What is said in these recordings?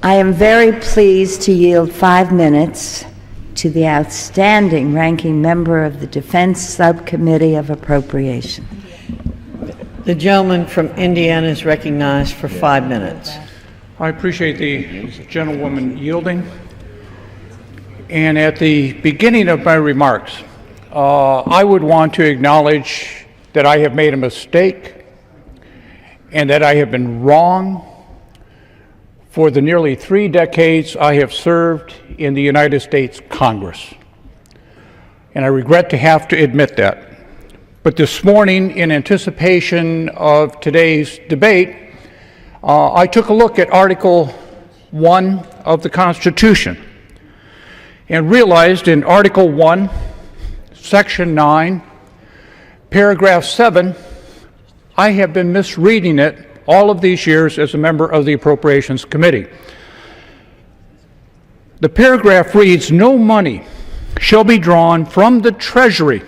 I am very pleased to yield 5 minutes to the outstanding ranking member of the Defense Subcommittee of Appropriation. The gentleman from Indiana is recognized for 5 minutes. I appreciate the gentlewoman yielding. And at the beginning of my remarks, I would want to acknowledge that I have made a mistake and that I have been wrong. For the nearly 3 decades I have served in the United States Congress, and I regret to have to admit that. But this morning, in anticipation of today's debate, I took a look at Article 1 of the Constitution and realized in Article 1, Section 9, Paragraph 7, I have been misreading it all of these years as a member of the Appropriations Committee. The paragraph reads, "No money shall be drawn from the Treasury,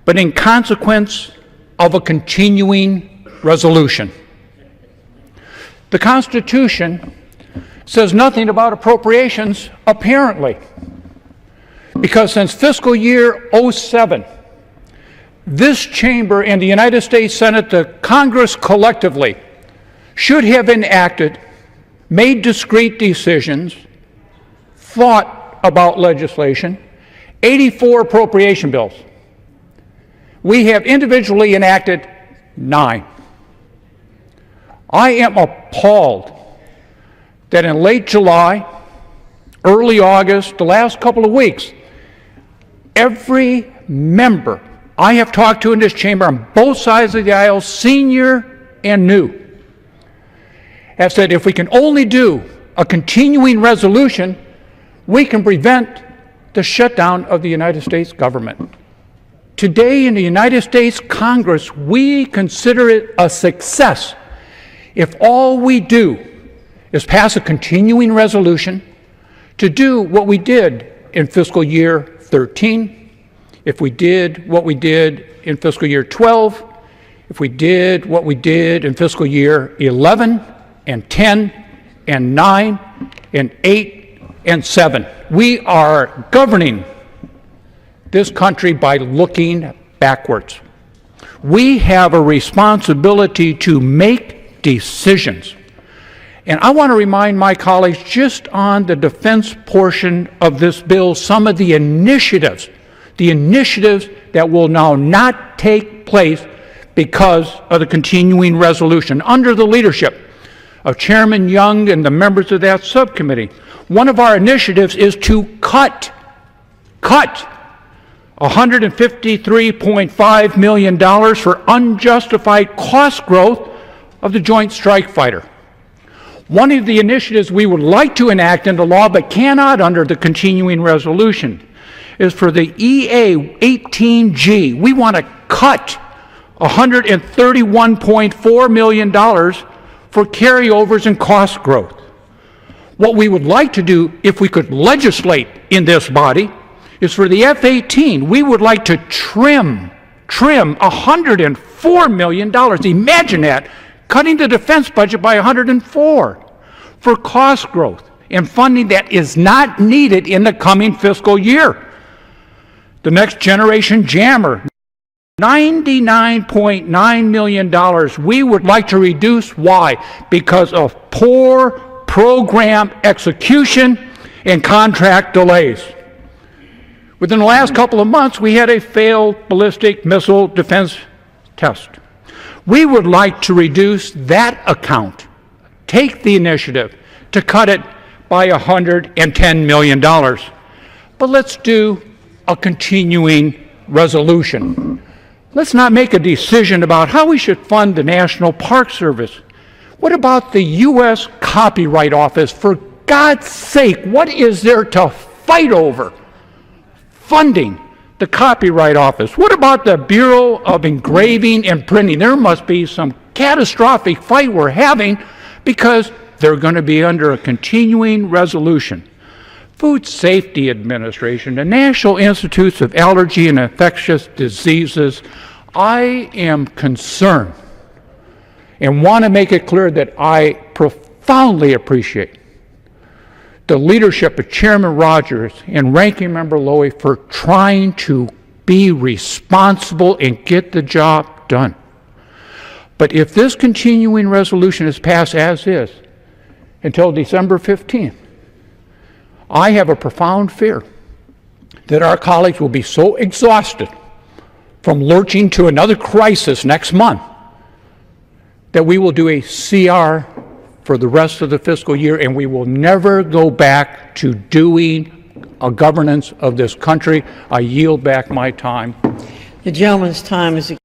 but in consequence of a continuing resolution." The Constitution says nothing about appropriations, apparently, because since fiscal year 07, this chamber and the United States Senate, the Congress collectively, should have enacted, made discrete decisions, thought about legislation, 84 appropriation bills. We have individually enacted 9. I am appalled that in late July, early August, the last couple of weeks, every member I have talked to in this chamber on both sides of the aisle, senior and new, have said if we can only do a continuing resolution, we can prevent the shutdown of the United States government. Today in the United States Congress, we consider it a success if all we do is pass a continuing resolution to do what we did in fiscal year 13, if we did what we did in fiscal year 12, if we did what we did in fiscal year 11 and 10 and 9 and 8 and 7. We are governing this country by looking backwards. We have a responsibility to make decisions. And I want to remind my colleagues, just on the defense portion of this bill, some of the initiatives that will now not take place because of the continuing resolution under the leadership of Chairman Young and the members of that subcommittee. One of our initiatives is to cut $153.5 million for unjustified cost growth of the Joint Strike Fighter. One of the initiatives we would like to enact into law but cannot under the continuing resolution is for the EA-18G. We want to cut $131.4 million for carryovers and cost growth. What we would like to do, if we could legislate in this body, is for the F-18, we would like to trim $104 million. Imagine that, cutting the defense budget by $104 for cost growth and funding that is not needed in the coming fiscal year. The Next Generation Jammer, $99.9 million we would like to reduce. Why? Because of poor program execution and contract delays. Within the last couple of months, we had a failed ballistic missile defense test. We would like to reduce that account, take the initiative to cut it by $110 million. But let's do a continuing resolution. Let's not make a decision about how we should fund the National Park Service. What about the U.S. Copyright Office? For God's sake, what is there to fight over? Funding the Copyright Office. What about the Bureau of Engraving and Printing? There must be some catastrophic fight we're having because they're going to be under a continuing resolution. Food Safety Administration, the National Institutes of Allergy and Infectious Diseases, I am concerned and want to make it clear that I profoundly appreciate the leadership of Chairman Rogers and Ranking Member Lowy for trying to be responsible and get the job done. But if this continuing resolution is passed as is until December 15th, I have a profound fear that our colleagues will be so exhausted from lurching to another crisis next month that we will do a CR for the rest of the fiscal year, and we will never go back to doing a governance of this country. I yield back my time. The gentleman's time is